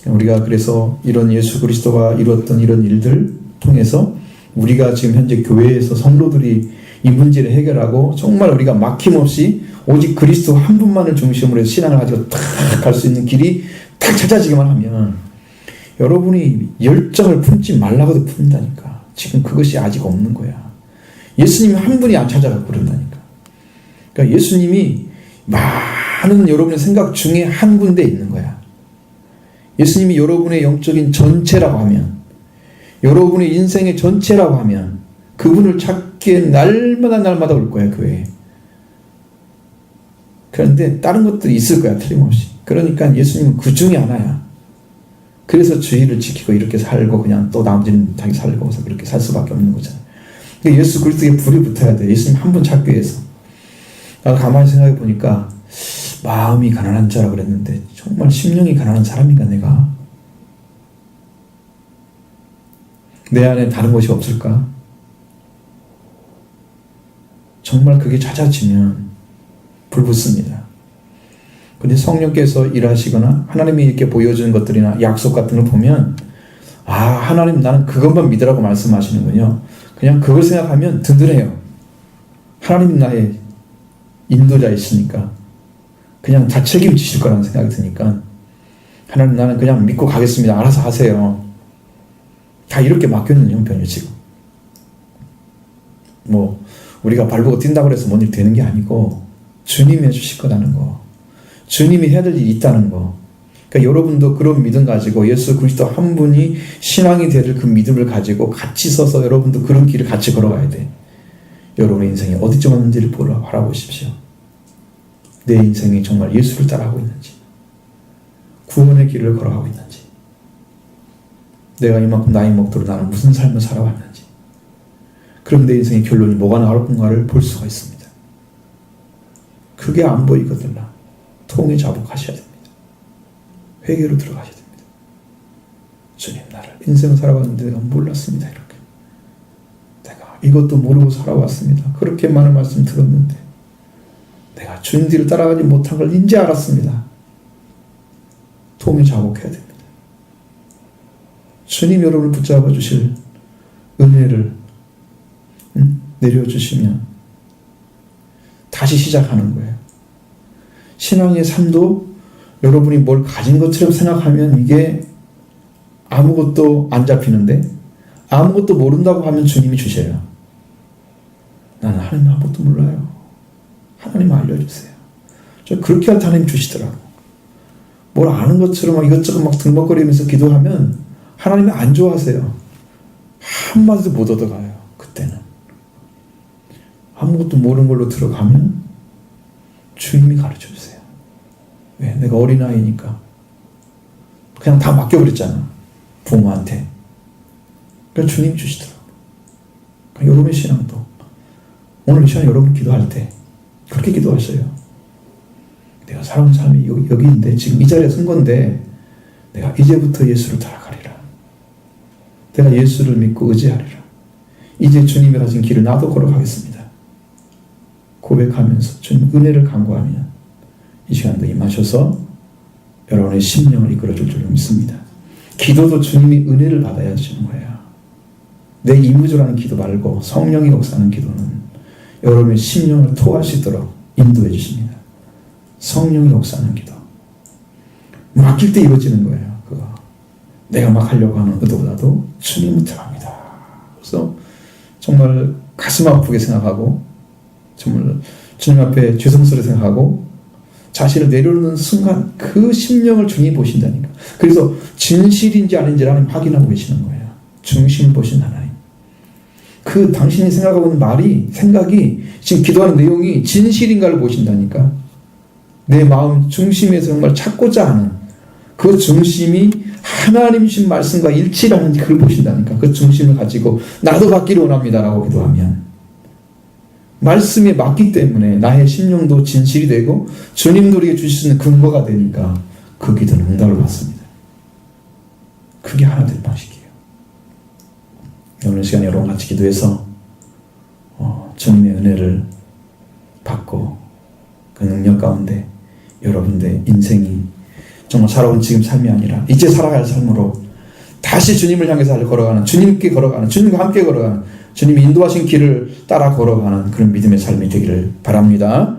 우리가 그래서 이런 예수 그리스도가 이루었던 이런 일들 통해서 우리가 지금 현재 교회에서 성도들이 이 문제를 해결하고 정말 우리가 막힘없이 오직 그리스도 한 분만을 중심으로 해서 신앙을 가지고 딱 갈 수 있는 길이 딱 찾아지기만 하면 여러분이 열정을 품지 말라고도 품는다니까. 지금 그것이 아직 없는 거야. 예수님이 한 분이 안 찾아가고 그런다니까. 그러니까 예수님이 많은 여러분의 생각 중에 한 군데 있는 거야. 예수님이 여러분의 영적인 전체라고 하면, 여러분의 인생의 전체라고 하면 그분을 찾기에 날마다 올 거야, 교회에. 그런데 다른 것들이 있을 거야, 틀림없이. 그러니까 예수님은 그 중에 하나야. 그래서 주의를 지키고 이렇게 살고 그냥 또 나머지는 자기 살고서 그렇게 살 수밖에 없는 거잖아요. 그러니까 예수 그리스도에 불이 붙어야 돼. 예수님 한 분 찾기 위해서. 가만히 생각해 보니까 마음이 가난한 자라 그랬는데 정말 심령이 가난한 사람인가 내가? 내 안에 다른 것이 없을까? 정말 그게 찾아지면 불붙습니다. 근데 성령께서 일하시거나 하나님이 이렇게 보여주는 것들이나 약속 같은 걸 보면 하나님 나는 그것만 믿으라고 말씀하시는군요. 그냥 그걸 생각하면 든든해요. 하나님이 나의 인도자이시니까 그냥 다 책임지실 거라는 생각이 드니까 하나님 나는 그냥 믿고 가겠습니다. 알아서 하세요. 다 이렇게 맡겨놓는 형편이에요 지금. 뭐 우리가 발보고 뛴다고 해서 뭔 일 되는 게 아니고 주님이 해주실 거라는 거, 주님이 해야 될 일이 있다는 거. 그러니까 여러분도 그런 믿음 가지고 예수 그리스도 한 분이 신앙이 될 그 믿음을 가지고 같이 서서 여러분도 그런 길을 같이 걸어가야 돼. 여러분의 인생이 어디쯤 왔는지를 바라보십시오. 내 인생이 정말 예수를 따라가고 있는지, 구원의 길을 걸어가고 있는지, 내가 이만큼 나이 먹도록 나는 무슨 삶을 살아왔는지, 그럼 내 인생의 결론이 뭐가 나올 건가를 볼 수가 있습니다. 그게 안 보이거든요. 통에 자복하셔야 됩니다. 회개로 들어가셔야 됩니다. 주님 나를 인생을 살아왔는데 내가 몰랐습니다. 이렇게 내가 이것도 모르고 살아왔습니다. 그렇게 많은 말씀 들었는데 내가 주님 뒤를 따라가지 못한 걸 이제 알았습니다. 통에 자복해야 됩니다. 주님 여러분을 붙잡아 주실 은혜를 내려주시면 다시 시작하는 거예요. 신앙의 삶도 여러분이 뭘 가진 것처럼 생각하면 이게 아무것도 안 잡히는데 아무것도 모른다고 하면 주님이 주셔요. 나는 하나님 아무것도 몰라요. 하나님 알려주세요. 저 그렇게 할 때 하나님 주시더라고. 뭘 아는 것처럼 막 이것저것 막 등벅거리면서 기도하면 하나님이 안 좋아하세요. 한마디도 못 얻어가요. 그때는. 아무것도 모르는 걸로 들어가면 주님이 가르쳐주세요. 왜? 내가 어린아이니까. 그냥 다 맡겨버렸잖아. 부모한테. 그러니까 주님이 주시더라고요. 그러니까 여러분의 신앙도 오늘 이 시간에 여러분 기도할 때 그렇게 기도하셔요. 내가 살아온 삶이 여기 있는데 지금 이 자리에 선 건데 내가 이제부터 예수를 따라가리라. 내가 예수를 믿고 의지하리라. 이제 주님이 가진 길을 나도 걸어가겠습니다. 고백하면서 주님 은혜를 간구하면 이 시간도 임하셔서 여러분의 심령을 이끌어줄 줄 믿습니다. 기도도 주님이 은혜를 받아야 주는 거예요. 내 이무적인 기도 말고 성령이 역사하는 기도는 여러분의 심령을 토할 수 있도록 인도해 주십니다. 성령이 역사하는 기도. 맡길 때 이루어지는 거예요. 그거. 내가 막 하려고 하는 의도보다도 주님을 들어갑니다. 그래서 정말 가슴 아프게 생각하고 정말 주님 앞에 죄송스럽게 생각하고 자신을 내려놓는 순간 그 심령을 주님이 보신다니까. 그래서 진실인지 아닌지를 하나님 확인하고 계시는 거예요. 중심을 보신 하나님. 그 당신이 생각하고 있는 생각이 지금 기도하는 내용이 진실인가를 보신다니까. 내 마음 중심에서 정말 찾고자 하는 그 중심이 하나님이신 말씀과 일치를 하는지 그걸 보신다니까. 그 중심을 가지고 나도 받기를 원합니다라고 기도하면 말씀에 맞기 때문에 나의 심령도 진실이 되고 주님도 우리에게 주실 수 있는 근거가 되니까 그 기도는 응답을 받습니다. 그게 하나 될 방식이에요. 오늘 시간에 여러분 같이 기도해서 주님의 은혜를 받고 그 능력 가운데 여러분들의 인생이 정말 살아온 지금 삶이 아니라 이제 살아갈 삶으로 다시 주님을 향해서 걸어가는, 주님께 걸어가는, 주님과 함께 걸어가는, 주님이 인도하신 길을 따라 걸어가는 그런 믿음의 삶이 되기를 바랍니다.